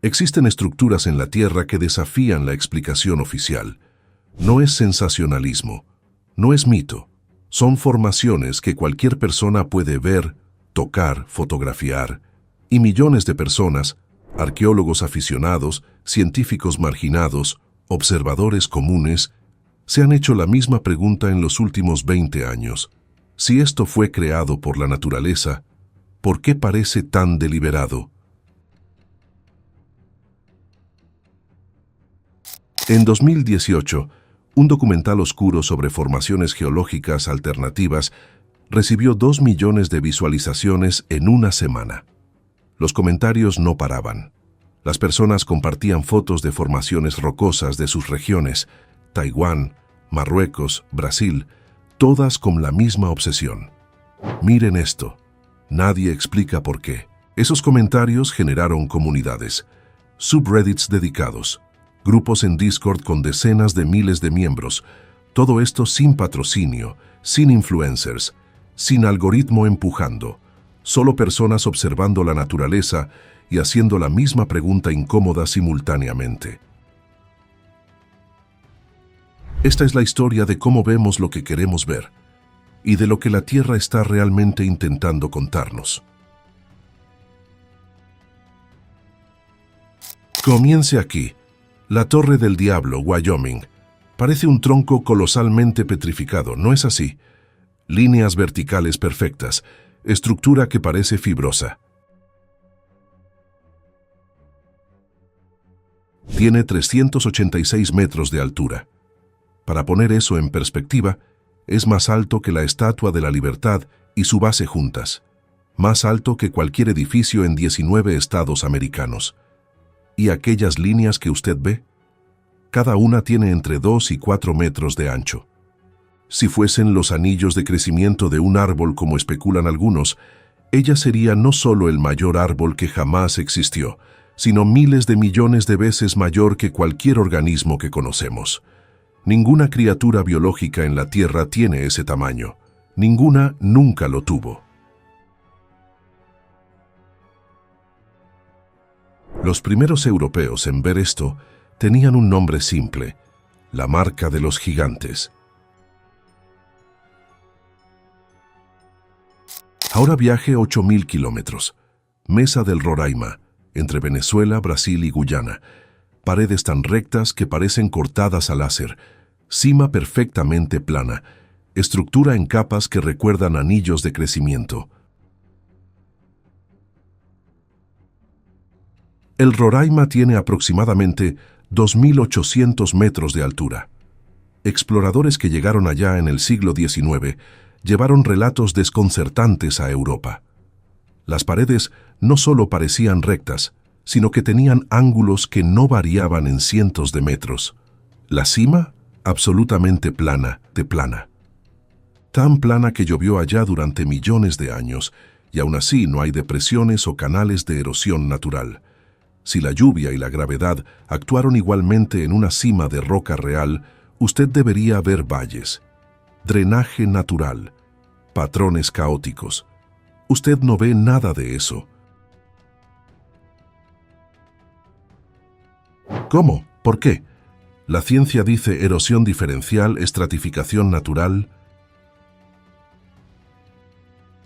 Existen estructuras en la Tierra que desafían la explicación oficial. No es sensacionalismo, no es mito. Son formaciones que cualquier persona puede ver, tocar, fotografiar, y millones de personas, arqueólogos aficionados, científicos marginados, observadores comunes, se han hecho la misma pregunta en los últimos 20 años. Si esto fue creado por la naturaleza, ¿por qué parece tan deliberado? En 2018, un documental oscuro sobre formaciones geológicas alternativas recibió 2 millones de visualizaciones en una semana. Los comentarios no paraban. Las personas compartían fotos de formaciones rocosas de sus regiones, Taiwán, Marruecos, Brasil, todas con la misma obsesión. Miren esto. Nadie explica por qué. Esos comentarios generaron comunidades, subreddits dedicados, grupos en Discord con decenas de miles de miembros, todo esto sin patrocinio, sin influencers, sin algoritmo empujando, solo personas observando la naturaleza y haciendo la misma pregunta incómoda simultáneamente. Esta es la historia de cómo vemos lo que queremos ver y de lo que la Tierra está realmente intentando contarnos. Comience aquí. La Torre del Diablo, Wyoming. Parece un tronco colosalmente petrificado, ¿no es así? Líneas verticales perfectas, estructura que parece fibrosa. Tiene 386 metros de altura. Para poner eso en perspectiva, es más alto que la Estatua de la Libertad y su base juntas, más alto que cualquier edificio en 19 estados americanos. ¿Y aquellas líneas que usted ve? Cada una tiene entre 2 y 4 metros de ancho. Si fuesen los anillos de crecimiento de un árbol como especulan algunos, ella sería no solo el mayor árbol que jamás existió, sino miles de millones de veces mayor que cualquier organismo que conocemos. Ninguna criatura biológica en la Tierra tiene ese tamaño. Ninguna nunca lo tuvo. Los primeros europeos en ver esto tenían un nombre simple: la marca de los gigantes. Ahora viaje 8.000 kilómetros. Mesa del Roraima, entre Venezuela, Brasil y Guyana. Paredes tan rectas que parecen cortadas a láser. Cima perfectamente plana. Estructura en capas que recuerdan anillos de crecimiento. El Roraima tiene aproximadamente 2.800 metros de altura. Exploradores que llegaron allá en el siglo XIX llevaron relatos desconcertantes a Europa. Las paredes no solo parecían rectas, sino que tenían ángulos que no variaban en cientos de metros. La cima, absolutamente plana, de plana. Tan plana que llovió allá durante millones de años, y aún así no hay depresiones o canales de erosión natural. Si la lluvia y la gravedad actuaron igualmente en una cima de roca real, usted debería ver valles, drenaje natural, patrones caóticos. Usted no ve nada de eso. ¿Cómo? ¿Por qué? La ciencia dice erosión diferencial, estratificación natural.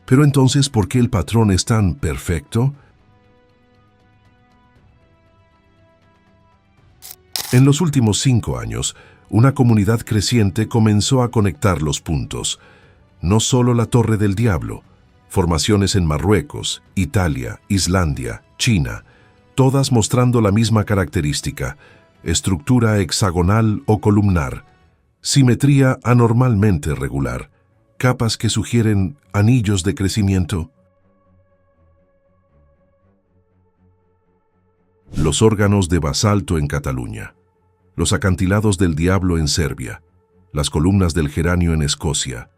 Pero entonces, ¿por qué el patrón es tan perfecto? En los últimos 5 años, una comunidad creciente comenzó a conectar los puntos. No solo la Torre del Diablo, formaciones en Marruecos, Italia, Islandia, China, todas mostrando la misma característica: estructura hexagonal o columnar, simetría anormalmente regular, capas que sugieren anillos de crecimiento. Los órganos de basalto en Cataluña, los acantilados del Diablo en Serbia, las columnas del Geranio en Escocia,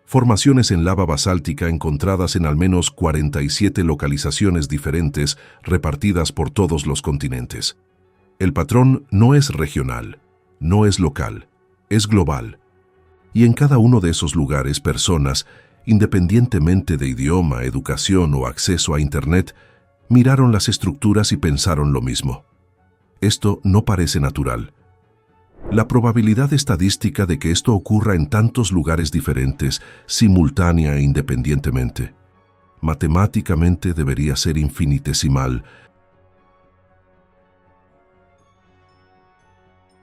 formaciones en lava basáltica encontradas en al menos 47 localizaciones diferentes repartidas por todos los continentes. El patrón no es regional, no es local, es global. Y en cada uno de esos lugares personas, independientemente de idioma, educación o acceso a Internet, miraron las estructuras y pensaron lo mismo. Esto no parece natural. La probabilidad estadística de que esto ocurra en tantos lugares diferentes, simultánea e independientemente, matemáticamente debería ser infinitesimal.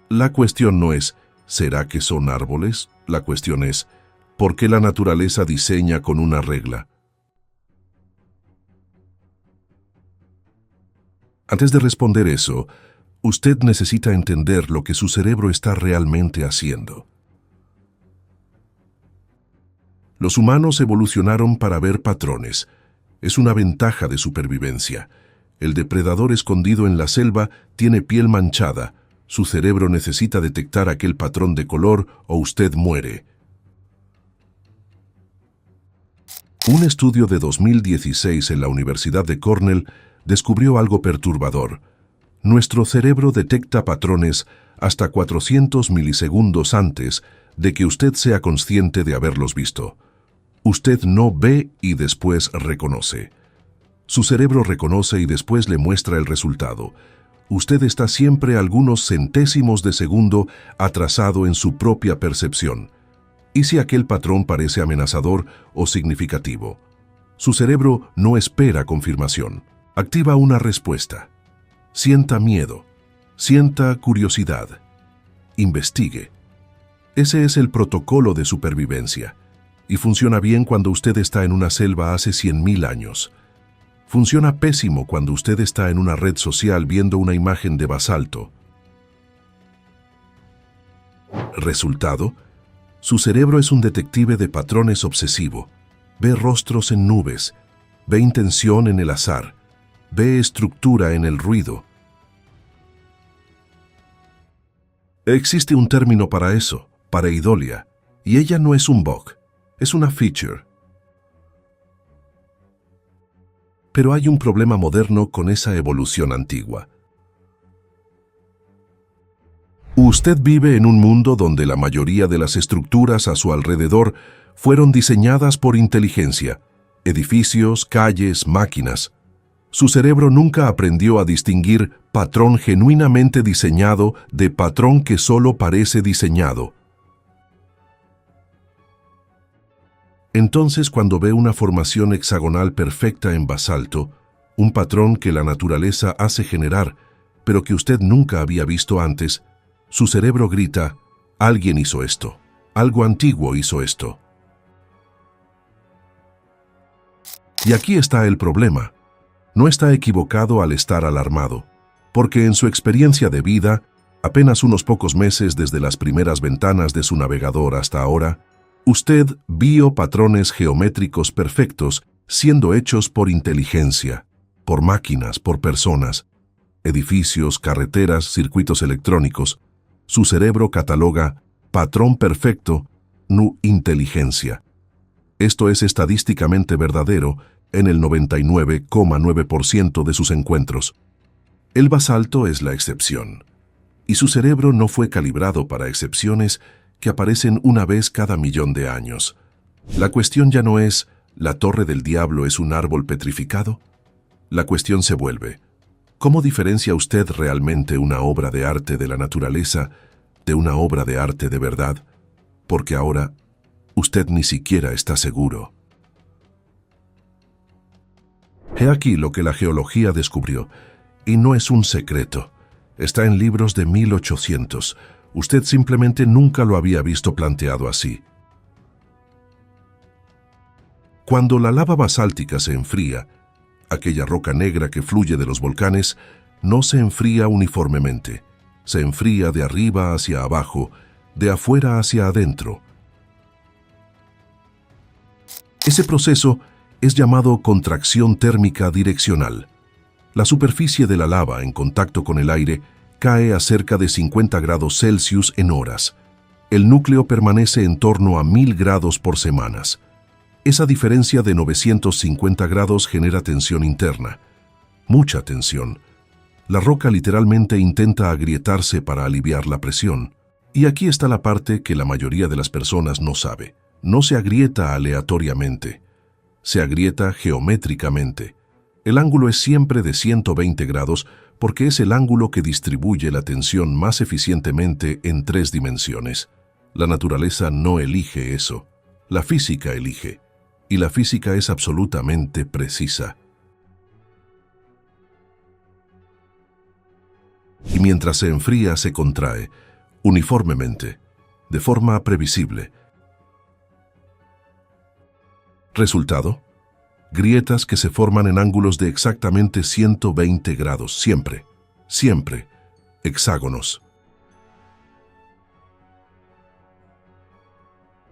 La cuestión no es, ¿será que son árboles? La cuestión es, ¿por qué la naturaleza diseña con una regla? Antes de responder eso, usted necesita entender lo que su cerebro está realmente haciendo. Los humanos evolucionaron para ver patrones. Es una ventaja de supervivencia. El depredador escondido en la selva tiene piel manchada. Su cerebro necesita detectar aquel patrón de color o usted muere. Un estudio de 2016 en la Universidad de Cornell descubrió algo perturbador. Nuestro cerebro detecta patrones hasta 400 milisegundos antes de que usted sea consciente de haberlos visto. Usted no ve y después reconoce. Su cerebro reconoce y después le muestra el resultado. Usted está siempre algunos centésimos de segundo atrasado en su propia percepción. ¿Y si aquel patrón parece amenazador o significativo? Su cerebro no espera confirmación. Activa una respuesta. Sienta miedo. Sienta curiosidad. Investigue. Ese es el protocolo de supervivencia. Y funciona bien cuando usted está en una selva hace 100.000 años. Funciona pésimo cuando usted está en una red social viendo una imagen de basalto. Resultado: su cerebro es un detective de patrones obsesivo. Ve rostros en nubes, ve intención en el azar, ve estructura en el ruido. Existe un término para eso, pareidolia, y ella no es un bug, es una feature. Pero hay un problema moderno con esa evolución antigua. Usted vive en un mundo donde la mayoría de las estructuras a su alrededor fueron diseñadas por inteligencia, edificios, calles, máquinas. Su cerebro nunca aprendió a distinguir patrón genuinamente diseñado de patrón que solo parece diseñado. Entonces, cuando ve una formación hexagonal perfecta en basalto, un patrón que la naturaleza hace generar, pero que usted nunca había visto antes, su cerebro grita: alguien hizo esto, algo antiguo hizo esto. Y aquí está el problema. No está equivocado al estar alarmado, porque en su experiencia de vida, apenas unos pocos meses desde las primeras ventanas de su navegador hasta ahora, usted vio patrones geométricos perfectos siendo hechos por inteligencia, por máquinas, por personas, edificios, carreteras, circuitos electrónicos. Su cerebro cataloga patrón perfecto, no inteligencia. Esto es estadísticamente verdadero en el 99,9% de sus encuentros. El basalto es la excepción, y su cerebro no fue calibrado para excepciones que aparecen una vez cada 1.000.000 de años. La cuestión ya no es, ¿la Torre del Diablo es un árbol petrificado? La cuestión se vuelve, ¿cómo diferencia usted realmente una obra de arte de la naturaleza de una obra de arte de verdad? Porque ahora, usted ni siquiera está seguro. He aquí lo que la geología descubrió, y no es un secreto. Está en libros de 1800. Usted simplemente nunca lo había visto planteado así. Cuando la lava basáltica se enfría, aquella roca negra que fluye de los volcanes, no se enfría uniformemente. Se enfría de arriba hacia abajo, de afuera hacia adentro. Ese proceso es llamado contracción térmica direccional. La superficie de la lava en contacto con el aire cae a cerca de 50 grados Celsius en horas. El núcleo permanece en torno a 1000 grados por semanas. Esa diferencia de 950 grados genera tensión interna. Mucha tensión. La roca literalmente intenta agrietarse para aliviar la presión. Y aquí está la parte que la mayoría de las personas no sabe. No se agrieta aleatoriamente. Se agrieta geométricamente. El ángulo es siempre de 120 grados porque es el ángulo que distribuye la tensión más eficientemente en 3 dimensiones. La naturaleza no elige eso, la física elige, y la física es absolutamente precisa. Y mientras se enfría, se contrae, uniformemente, de forma previsible. Resultado: grietas que se forman en ángulos de exactamente 120 grados, siempre, siempre, hexágonos.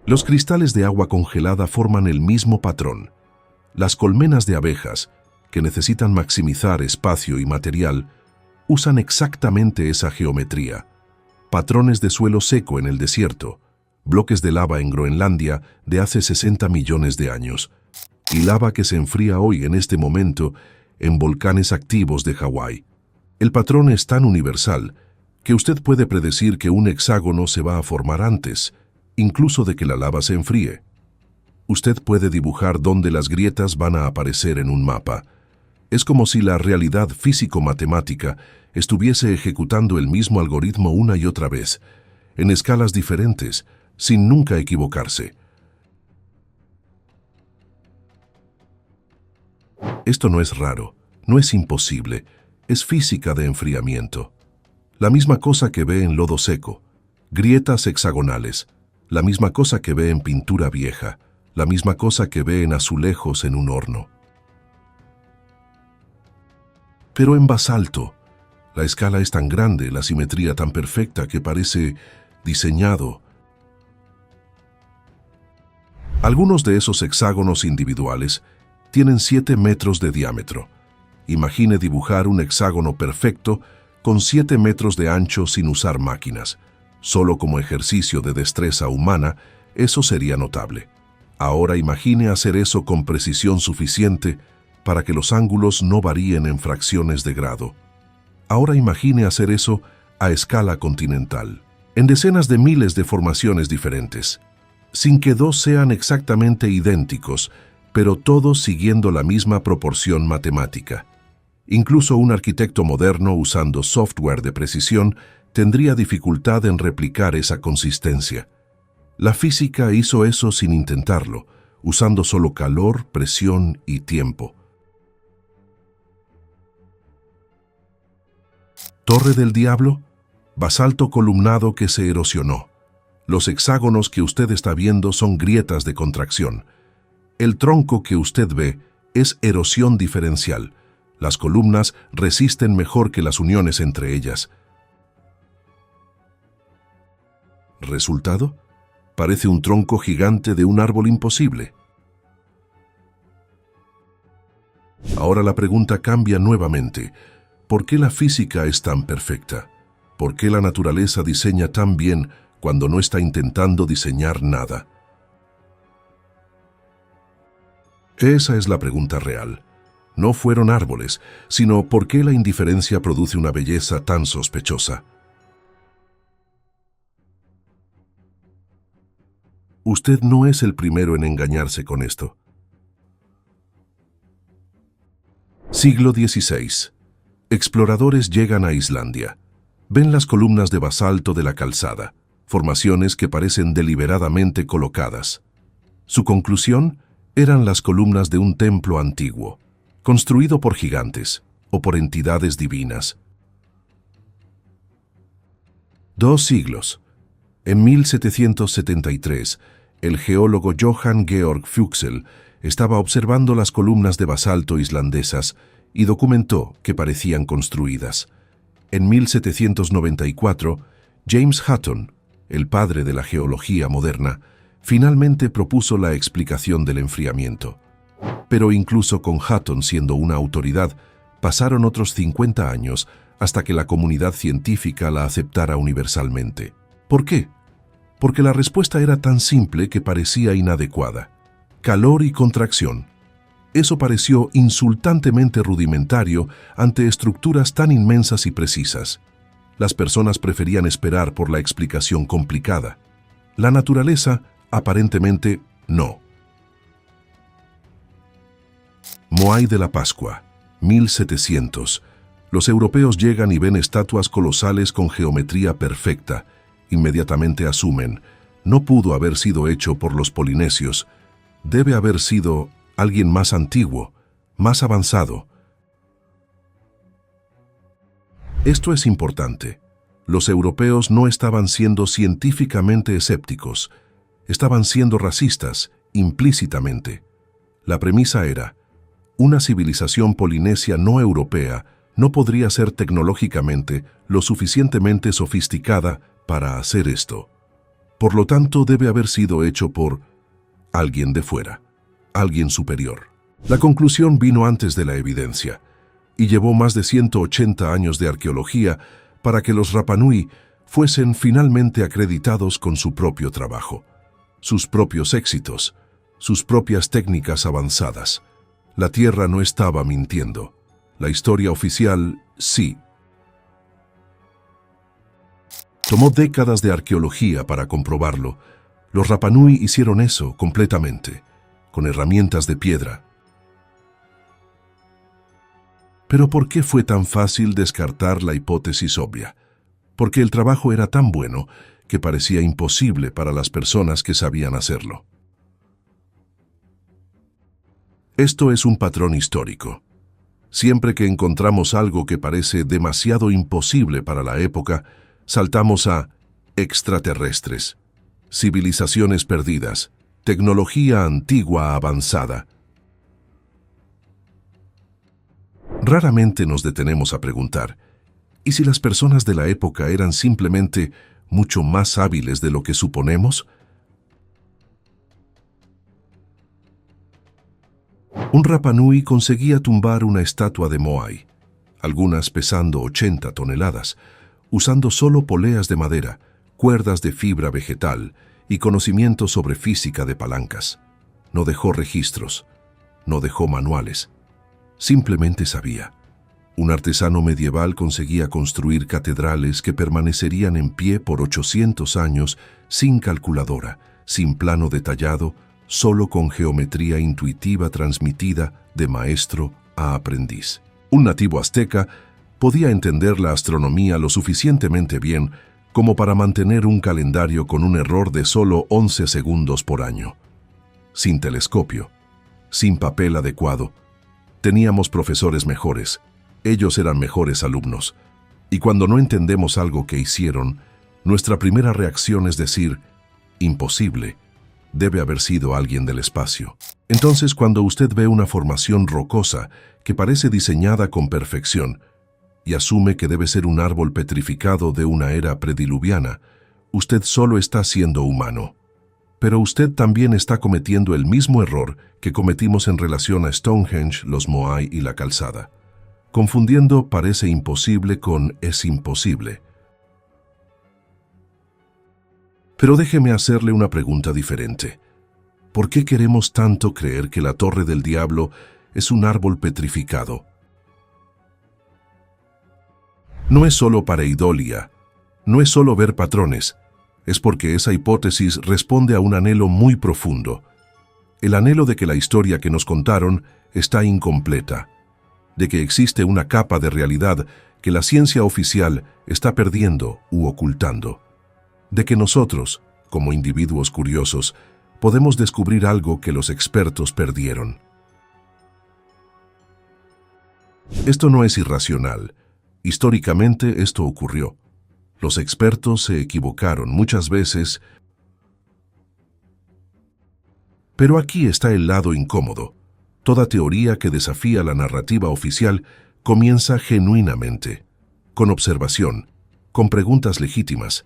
Los cristales de agua congelada forman el mismo patrón. Las colmenas de abejas, que necesitan maximizar espacio y material, usan exactamente esa geometría. Patrones de suelo seco en el desierto, bloques de lava en Groenlandia de hace 60 millones de años, y lava que se enfría hoy en este momento en volcanes activos de Hawái. El patrón es tan universal que usted puede predecir que un hexágono se va a formar antes, incluso de que la lava se enfríe. Usted puede dibujar dónde las grietas van a aparecer en un mapa. Es como si la realidad físico-matemática estuviese ejecutando el mismo algoritmo una y otra vez, en escalas diferentes, sin nunca equivocarse. Esto no es raro, no es imposible, es física de enfriamiento. La misma cosa que ve en lodo seco, grietas hexagonales, la misma cosa que ve en pintura vieja, la misma cosa que ve en azulejos en un horno. Pero en basalto, la escala es tan grande, la simetría tan perfecta que parece diseñado. Algunos de esos hexágonos individuales tienen 7 metros de diámetro. Imagine dibujar un hexágono perfecto con 7 metros de ancho sin usar máquinas. Solo como ejercicio de destreza humana, eso sería notable. Ahora imagine hacer eso con precisión suficiente para que los ángulos no varíen en fracciones de grado. Ahora imagine hacer eso a escala continental, en decenas de miles de formaciones diferentes, sin que dos sean exactamente idénticos, pero todos siguiendo la misma proporción matemática. Incluso un arquitecto moderno usando software de precisión tendría dificultad en replicar esa consistencia. La física hizo eso sin intentarlo, usando solo calor, presión y tiempo. Torre del Diablo, basalto columnado que se erosionó. Los hexágonos que usted está viendo son grietas de contracción. El tronco que usted ve es erosión diferencial. Las columnas resisten mejor que las uniones entre ellas. ¿Resultado? Parece un tronco gigante de un árbol imposible. Ahora la pregunta cambia nuevamente. ¿Por qué la física es tan perfecta? ¿Por qué la naturaleza diseña tan bien cuando no está intentando diseñar nada? Esa es la pregunta real. No fueron árboles, sino ¿por qué la indiferencia produce una belleza tan sospechosa? Usted no es el primero en engañarse con esto. Siglo XVI. Exploradores llegan a Islandia. Ven las columnas de basalto de la calzada, formaciones que parecen deliberadamente colocadas. Su conclusión eran las columnas de un templo antiguo, construido por gigantes o por entidades divinas. 2 siglos. En 1773, el geólogo Johan Georg Fuchsel estaba observando las columnas de basalto islandesas y documentó que parecían construidas. En 1794, James Hutton, el padre de la geología moderna, finalmente propuso la explicación del enfriamiento. Pero incluso con Hutton siendo una autoridad, pasaron otros 50 años hasta que la comunidad científica la aceptara universalmente. ¿Por qué? Porque la respuesta era tan simple que parecía inadecuada. Calor y contracción. Eso pareció insultantemente rudimentario ante estructuras tan inmensas y precisas. Las personas preferían esperar por la explicación complicada. La naturaleza, aparentemente, no. Moai de la Pascua. 1700. Los europeos llegan y ven estatuas colosales con geometría perfecta. Inmediatamente asumen, no pudo haber sido hecho por los polinesios. Debe haber sido alguien más antiguo, más avanzado. Esto es importante. Los europeos no estaban siendo científicamente escépticos, estaban siendo racistas, implícitamente. La premisa era, una civilización polinesia no europea no podría ser tecnológicamente lo suficientemente sofisticada para hacer esto. Por lo tanto, debe haber sido hecho por alguien de fuera, alguien superior. La conclusión vino antes de la evidencia, y llevó más de 180 años de arqueología para que los Rapa Nui fuesen finalmente acreditados con su propio trabajo, sus propios éxitos, sus propias técnicas avanzadas. La Tierra no estaba mintiendo. La historia oficial, sí. Tomó décadas de arqueología para comprobarlo. Los Rapa Nui hicieron eso completamente, con herramientas de piedra. Pero ¿por qué fue tan fácil descartar la hipótesis obvia? Porque el trabajo era tan bueno que parecía imposible para las personas que sabían hacerlo. Esto es un patrón histórico. Siempre que encontramos algo que parece demasiado imposible para la época, saltamos a extraterrestres, civilizaciones perdidas, tecnología antigua avanzada. Raramente nos detenemos a preguntar, ¿y si las personas de la época eran simplemente mucho más hábiles de lo que suponemos? Un Rapa Nui conseguía tumbar una estatua de Moai, algunas pesando 80 toneladas, usando solo poleas de madera, cuerdas de fibra vegetal y conocimiento sobre física de palancas. No dejó registros, no dejó manuales. Simplemente sabía. Un artesano medieval conseguía construir catedrales que permanecerían en pie por 800 años sin calculadora, sin plano detallado, solo con geometría intuitiva transmitida de maestro a aprendiz. Un nativo azteca podía entender la astronomía lo suficientemente bien como para mantener un calendario con un error de solo 11 segundos por año. Sin telescopio, sin papel adecuado, teníamos profesores mejores, ellos eran mejores alumnos, y cuando no entendemos algo que hicieron, nuestra primera reacción es decir, imposible, debe haber sido alguien del espacio. Entonces, cuando usted ve una formación rocosa que parece diseñada con perfección y asume que debe ser un árbol petrificado de una era prediluviana, usted solo está siendo humano. Pero usted también está cometiendo el mismo error que cometimos en relación a Stonehenge, los Moai y la calzada, confundiendo parece imposible con es imposible. Pero déjeme hacerle una pregunta diferente. ¿Por qué queremos tanto creer que la Torre del Diablo es un árbol petrificado? No es solo pareidolia, no es solo ver patrones, es porque esa hipótesis responde a un anhelo muy profundo. El anhelo de que la historia que nos contaron está incompleta, de que existe una capa de realidad que la ciencia oficial está perdiendo u ocultando, de que nosotros, como individuos curiosos, podemos descubrir algo que los expertos perdieron. Esto no es irracional. Históricamente esto ocurrió. Los expertos se equivocaron muchas veces, pero aquí está el lado incómodo. Toda teoría que desafía la narrativa oficial comienza genuinamente, con observación, con preguntas legítimas.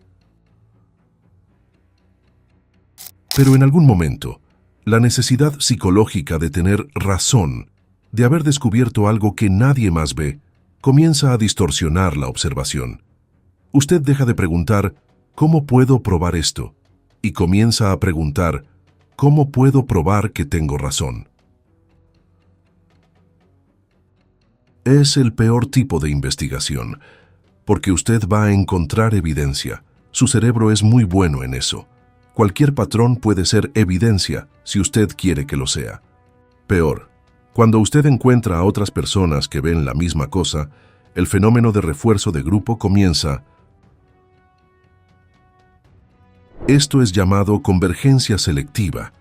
Pero en algún momento, la necesidad psicológica de tener razón, de haber descubierto algo que nadie más ve, comienza a distorsionar la observación. Usted deja de preguntar, ¿cómo puedo probar esto? Y comienza a preguntar, ¿cómo puedo probar que tengo razón? Es el peor tipo de investigación, porque usted va a encontrar evidencia. Su cerebro es muy bueno en eso. Cualquier patrón puede ser evidencia si usted quiere que lo sea. Peor, Cuando usted encuentra a otras personas que ven la misma cosa, el fenómeno de refuerzo de grupo comienza. Esto es llamado convergencia selectiva.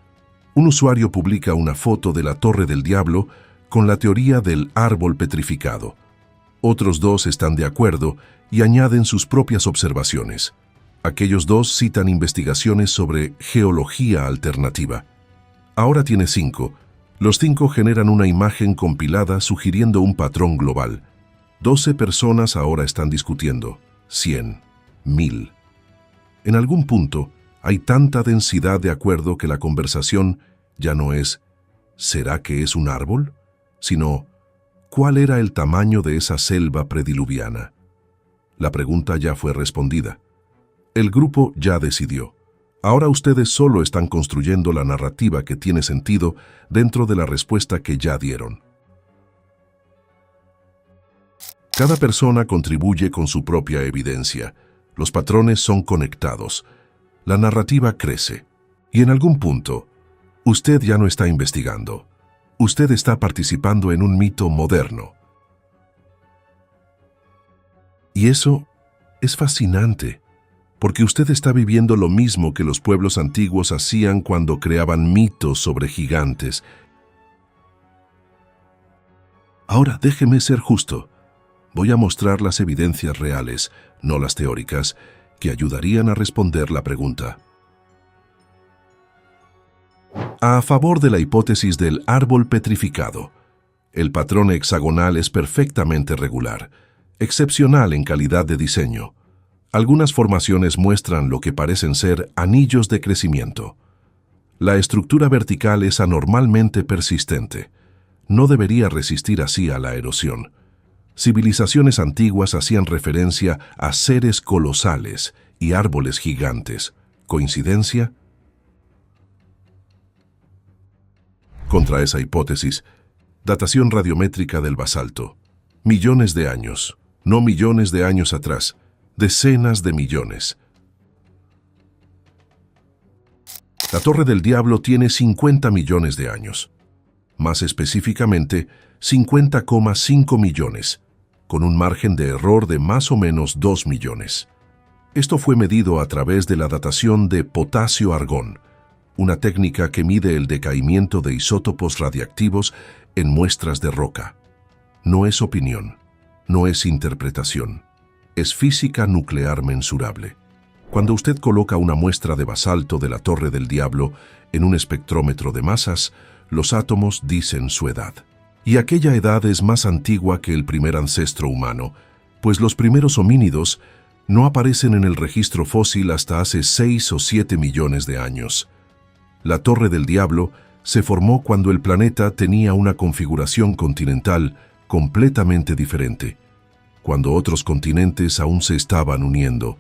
Un usuario publica una foto de la Torre del Diablo con la teoría del árbol petrificado. Otros dos están de acuerdo y añaden sus propias observaciones. Aquellos dos citan investigaciones sobre geología alternativa. Ahora tiene 5. Los 5 generan una imagen compilada sugiriendo un patrón global. 12 personas ahora están discutiendo. 100. 1000. En algún punto, hay tanta densidad de acuerdo que la conversación ya no es ¿será que es un árbol?, sino ¿cuál era el tamaño de esa selva prediluviana? La pregunta ya fue respondida. El grupo ya decidió. Ahora ustedes solo están construyendo la narrativa que tiene sentido dentro de la respuesta que ya dieron. Cada persona contribuye con su propia evidencia. Los patrones son conectados. La narrativa crece. Y en algún punto, usted ya no está investigando. Usted está participando en un mito moderno. Y eso es fascinante, porque usted está viviendo lo mismo que los pueblos antiguos hacían cuando creaban mitos sobre gigantes. Ahora, déjeme ser justo. Voy a mostrar las evidencias reales, no las teóricas, que ayudarían a responder la pregunta. A favor de la hipótesis del árbol petrificado, el patrón hexagonal es perfectamente regular, excepcional en calidad de diseño. Algunas formaciones muestran lo que parecen ser anillos de crecimiento. La estructura vertical es anormalmente persistente. No debería resistir así a la erosión. Civilizaciones antiguas hacían referencia a seres colosales y árboles gigantes. ¿Coincidencia? Contra esa hipótesis, datación radiométrica del basalto. Millones de años, no millones de años atrás, decenas de millones. La Torre del Diablo tiene 50 millones de años. Más específicamente, 50,5 millones, con un margen de error de más o menos 2 millones. Esto fue medido a través de la datación de potasio-argón, una técnica que mide el decaimiento de isótopos radiactivos en muestras de roca. No es opinión, no es interpretación, es física nuclear mensurable. Cuando usted coloca una muestra de basalto de la Torre del Diablo en un espectrómetro de masas, los átomos dicen su edad. Y aquella edad es más antigua que el primer ancestro humano, pues los primeros homínidos no aparecen en el registro fósil hasta hace 6 o 7 millones de años. La Torre del Diablo se formó cuando el planeta tenía una configuración continental completamente diferente, cuando otros continentes aún se estaban uniendo,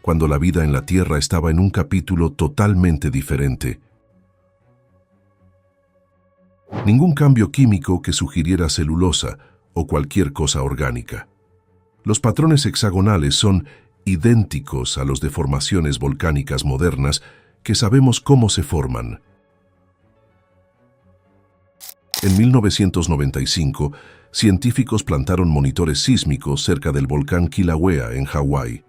cuando la vida en la Tierra estaba en un capítulo totalmente diferente. Ningún cambio químico que sugiriera celulosa o cualquier cosa orgánica. Los patrones hexagonales son idénticos a los de formaciones volcánicas modernas que sabemos cómo se forman. En 1995, científicos plantaron monitores sísmicos cerca del volcán Kilauea en Hawái.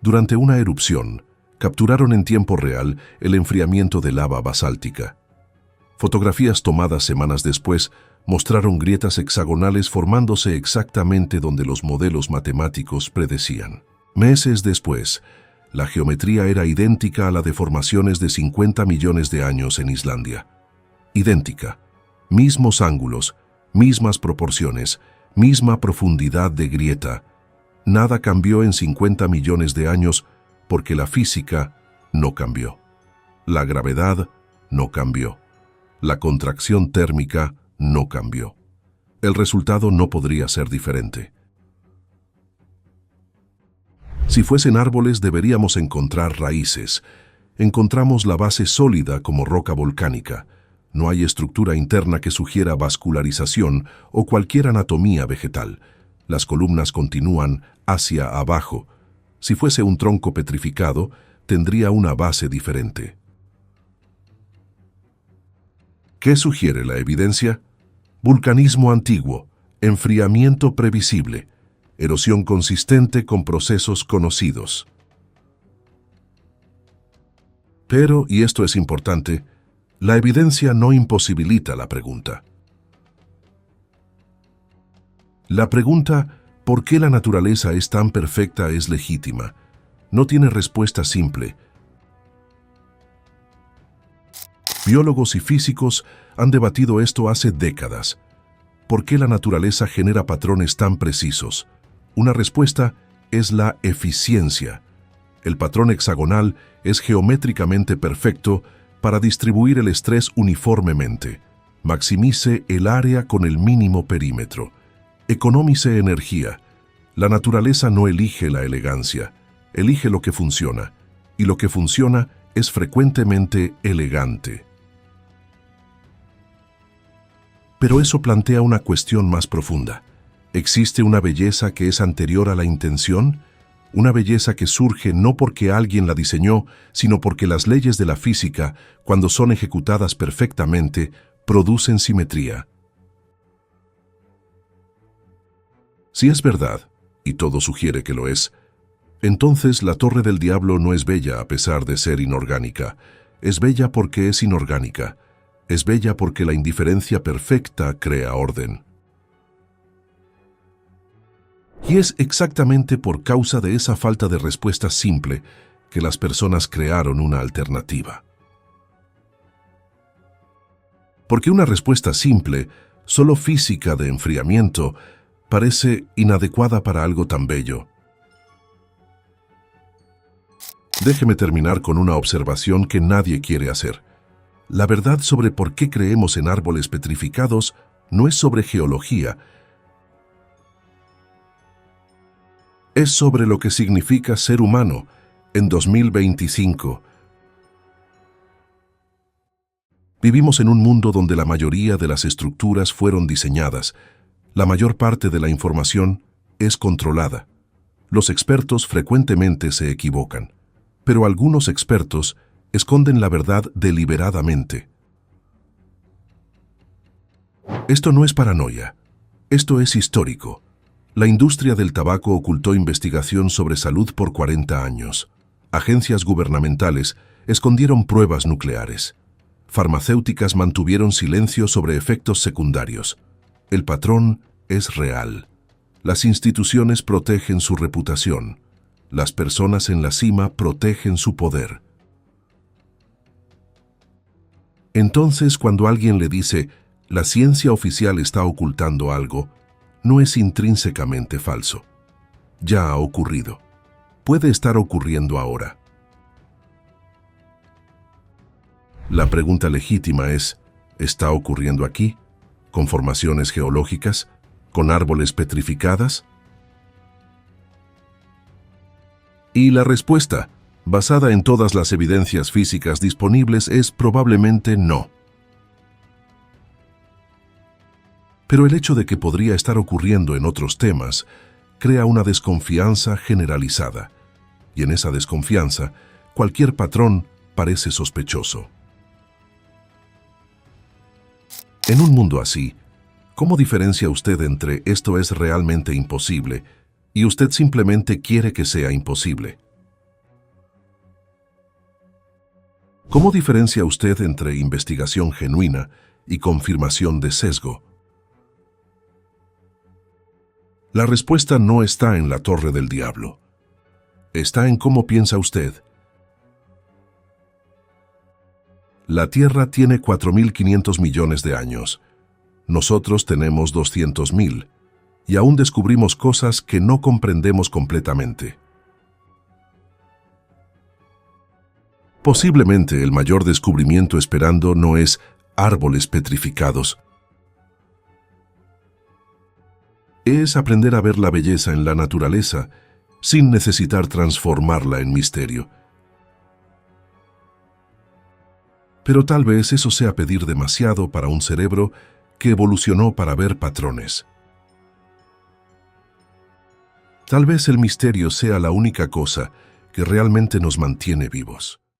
Durante una erupción, capturaron en tiempo real el enfriamiento de lava basáltica. Fotografías tomadas semanas después mostraron grietas hexagonales formándose exactamente donde los modelos matemáticos predecían. Meses después, la geometría era idéntica a la de formaciones de 50 millones de años en Islandia. Idéntica. Mismos ángulos, mismas proporciones, misma profundidad de grieta. Nada cambió en 50 millones de años porque la física no cambió. La gravedad no cambió. La contracción térmica no cambió. El resultado no podría ser diferente. Si fuesen árboles, deberíamos encontrar raíces. Encontramos la base sólida como roca volcánica. No hay estructura interna que sugiera vascularización o cualquier anatomía vegetal. Las columnas continúan hacia abajo. Si fuese un tronco petrificado, tendría una base diferente. ¿Qué sugiere la evidencia? vulcanismo antiguo, enfriamiento previsible, erosión consistente con procesos conocidos. Pero, y esto es importante, la evidencia no imposibilita la pregunta. La pregunta, ¿por qué la naturaleza es tan perfecta?, es legítima. No tiene respuesta simple. Biólogos y físicos han debatido esto hace décadas. ¿Por qué la naturaleza genera patrones tan precisos? Una respuesta es la eficiencia. El patrón hexagonal es geométricamente perfecto para distribuir el estrés uniformemente. Maximice el área con el mínimo perímetro. Economice energía. La naturaleza no elige la elegancia, elige lo que funciona, y lo que funciona es frecuentemente elegante. Pero eso plantea una cuestión más profunda. ¿Existe una belleza que es anterior a la intención? Una belleza que surge no porque alguien la diseñó, sino porque las leyes de la física, cuando son ejecutadas perfectamente, producen simetría. Si es verdad, y todo sugiere que lo es, entonces la Torre del Diablo no es bella a pesar de ser inorgánica. Es bella porque es inorgánica. Es bella porque la indiferencia perfecta crea orden. Y es exactamente por causa de esa falta de respuesta simple que las personas crearon una alternativa. Porque una respuesta simple, solo física de enfriamiento, parece inadecuada para algo tan bello. Déjeme terminar con una observación que nadie quiere hacer. La verdad sobre por qué creemos en árboles petrificados no es sobre geología, es sobre lo que significa ser humano en 2025. Vivimos en un mundo donde la mayoría de las estructuras fueron diseñadas. La mayor parte de la información es controlada. Los expertos frecuentemente se equivocan, pero algunos expertos esconden la verdad deliberadamente. Esto no es paranoia, esto es histórico. La industria del tabaco ocultó investigación sobre salud por 40 años. Agencias gubernamentales escondieron pruebas nucleares. Farmacéuticas mantuvieron silencio sobre efectos secundarios. El patrón es real. Las instituciones protegen su reputación. Las personas en la cima protegen su poder. Entonces, cuando alguien le dice, la ciencia oficial está ocultando algo, no es intrínsecamente falso. Ya ha ocurrido. Puede estar ocurriendo ahora. La pregunta legítima es, ¿está ocurriendo aquí? ¿Con formaciones geológicas? ¿Con árboles petrificadas? Y la respuesta, basada en todas las evidencias físicas disponibles, es probablemente no. Pero el hecho de que podría estar ocurriendo en otros temas crea una desconfianza generalizada, y en esa desconfianza, cualquier patrón parece sospechoso. En un mundo así, ¿cómo diferencia usted entre esto es realmente imposible y usted simplemente quiere que sea imposible? ¿Cómo diferencia usted entre investigación genuina y confirmación de sesgo? La respuesta no está en la Torre del Diablo. Está en cómo piensa usted. La Tierra tiene 4.500 millones de años. Nosotros tenemos 200.000, y aún descubrimos cosas que no comprendemos completamente. Posiblemente el mayor descubrimiento esperando no es árboles petrificados. Es aprender a ver la belleza en la naturaleza sin necesitar transformarla en misterio. Pero tal vez eso sea pedir demasiado para un cerebro que evolucionó para ver patrones. Tal vez el misterio sea la única cosa que realmente nos mantiene vivos.